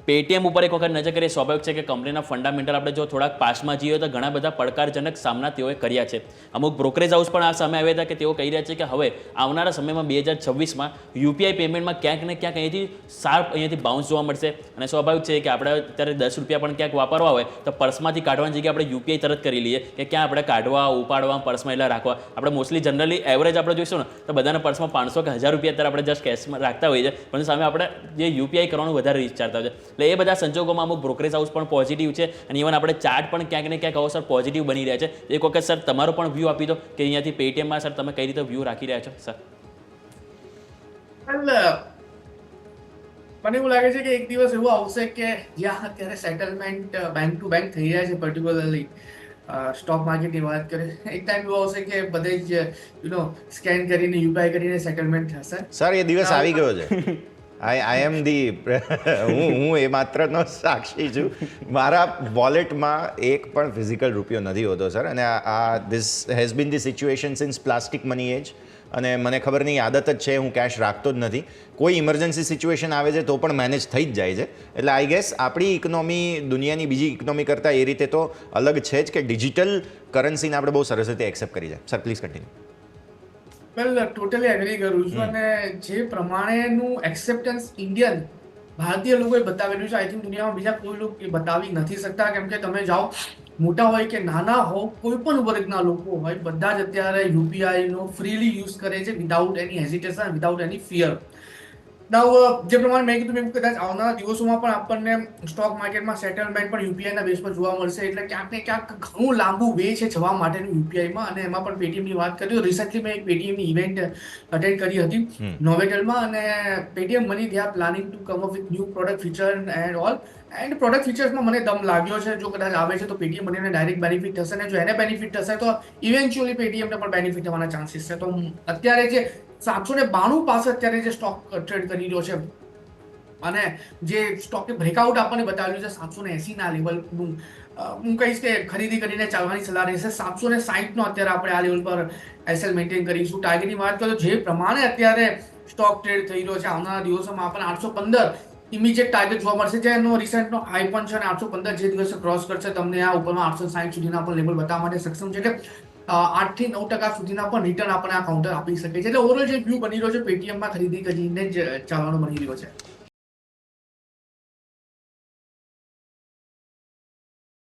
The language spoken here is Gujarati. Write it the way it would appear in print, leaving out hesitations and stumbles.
પેટીએમ ઉપર એક વખત નજર કરીએ, સ્વાભાવિક છે કે કંપનીના ફંડામેન્ટલ આપણે જો થોડાક પાસમાં જઈએ તો ઘણા બધા પડકારજનક સામના તેઓએ કર્યા છે. અમુક બ્રોકરેજ હાઉસ પણ આ સામે આવ્યા હતા કે તેઓ કહી રહ્યા છે કે હવે આવનારા સમયમાં 2026માં યુપીઆઈ પેમેન્ટમાં ક્યાંક ને ક્યાંક અહીંયાથી બાઉન્સ જોવા મળશે. અને સ્વાભાવિક છે કે આપણે અત્યારે 10 રૂપિયા પણ ક્યાંક વાપરવા હોય તો પર્સમાંથી કાઢવાની જગ્યાએ આપણે યુપીઆઈ તરત કરી લઈએ કે ક્યાં આપણે કાઢવા ઉપાડવા પર્સમાં એટલે રાખવા. આપણે મોસ્ટલી જનરલી એવરેજ આપણે જોઈશું ને તો બધાના પર્સમાં 500 કે 1000 રૂપિયા અત્યારે આપણે જસ્ટ કેશમાં રાખતા હોઈએ છીએ, પણ સામે આપણે જે યુપીઆઈ કરવાનું વધારે વિચારતા હોય છે. એટલે એ બધા સંજોગોમાં અમુક બ્રોકરેજ હાઉસ પણ પોઝિટિવ છે અને ઇવન આપણે ચાર્ટ પણ ક્યાંક ને ક્યાંક હવે સર પોઝિટિવ બની રહ્યા છે. એક વખત સર તમારો પણ વ્યૂ આપી દો કે અહીંયાથી પેટીએમમાં સર તમે કઈ રીતે વ્યૂ રાખી રહ્યા છો સર? મને એવું લાગે છે કે એક દિવસ એવો આવશે કે જ્યાં અત્યારે સેટલમેન્ટ બેંક ટુ બેંક થઈ રહ્યા છે, પર્ટિક્યુલરલી સ્ટોક માર્કેટની વાત કરીએ, એક ટાઈમ એવો આવશે કે બધે જ સ્કેન કરીને યુપીઆઈ કરીને સેટલમેન્ટ થશે. સર એ દિવસ આવી ગયો છે. આઈ એમ ધી હું એ માત્રનો સાક્ષી છું. મારા વોલેટમાં એક પણ ફિઝિકલ રૂપિયો નથી હોતો સર. અને this has been the situation since plastic money age. અને મને ખબર નહીં, આદત જ છે, હું કેશ રાખતો જ નથી. કોઈ ઇમરજન્સી સિચ્યુએશન આવે છે તો પણ મેનેજ થઈ જ જાય છે. એટલે આઈ ગેસ આપણી ઇકોનોમી દુનિયાની બીજી ઇકોનોમી કરતાં એ રીતે તો અલગ છે જ કે ડિજિટલ કરન્સીને આપણે બહુ સરસ રીતે એક્સેપ્ટ કરી જાય. Sir please continue. Well, totally agree કરું છું. અને જે પ્રમાણેનું એક્સેપ્ટન્સ ભારતીય લોકોએ બતાવેલું છે, આઈ થિંક દુનિયામાં બીજા કોઈ લોકો બતાવી નથી શકતા. કેમ કે તમે જાઓ, મોટા હોય કે નાના હો, કોઈ પણ વર્ગના લોકો હોય, બધા જ અત્યારે યુપીઆઈનો ફ્રીલી યુઝ કરે છે without any hesitation, without any fear. Now જે પ્રમાણે મેં કીધું એમ, કદાચ આવનારા દિવસોમાં પણ આપણને સ્ટોક માર્કેટમાં સેટલમેન્ટ પણ યુપીઆઈના બેઝ પર જોવા મળશે. એટલે ક્યાંક ને ક્યાંક ઘણું લાંબુ વે છે જવા માટેનું યુપીઆઈમાં. અને એમાં પણ પેટીએમની વાત કરી તો રિસન્ટલી મેં એક પેટીએમની ઇવેન્ટ અટેન્ડ કરી હતી નોવેટલમાં. અને Paytm money they are planning to come up with new product feature and all. And product ફીચર્સમાં મને દમ લાગ્યો છે. જો કદાચ આવે છે તો પેટીએમ મનીને ડાયરેક્ટ બેનિફિટ થશે, ને જો એને બેનિફિટ થશે તો ઇવેન્ચ્યુઅલી પેટીએમને પણ બેનિફિટ થવાના ચાન્સીસ છે. તો અત્યારે જે 792 પાસે અત્યારે જે સ્ટોક ટ્રેડ કરી રહ્યો છે અને જે સ્ટોકે બ્રેકઆઉટ આપણને બતાવ્યું છે 780 ના લેવલનું, હું કહીશ કે ખરીદી કરીને ચાલવાની સલાહ રહેશે. 760 નો અત્યારે આપણે આ લેવલ પર એસએલ મેન્ટેન કરીશું. ટાર્ગેટની વાત કરો તો જે પ્રમાણે અત્યારે સ્ટોક ટ્રેડ થઈ રહ્યો છે, આવનારા દિવસોમાં આપણને 815 ઇમિડિયેટ ટાર્ગેટ જોવા મળશે, જેનો રિસેન્ટનો હાઈ પણ છે. અને 815 જે દિવસે ક્રોસ કરશે તમને આ ઉપરમાં 860 સુધીના પણ લેવલ બતાવવા માટે સક્ષમ છે. એટલે 8 થી 9% સુધીના પણ રિટર્ન આપણને આ કાઉન્ટર આપી શકે છે. એટલે ઓવરઓલ જે વ્યૂ બની રહ્યો છે પેટીએમમાં ખરીદી કરીને જ ચાલવાનો બની રહ્યો છે.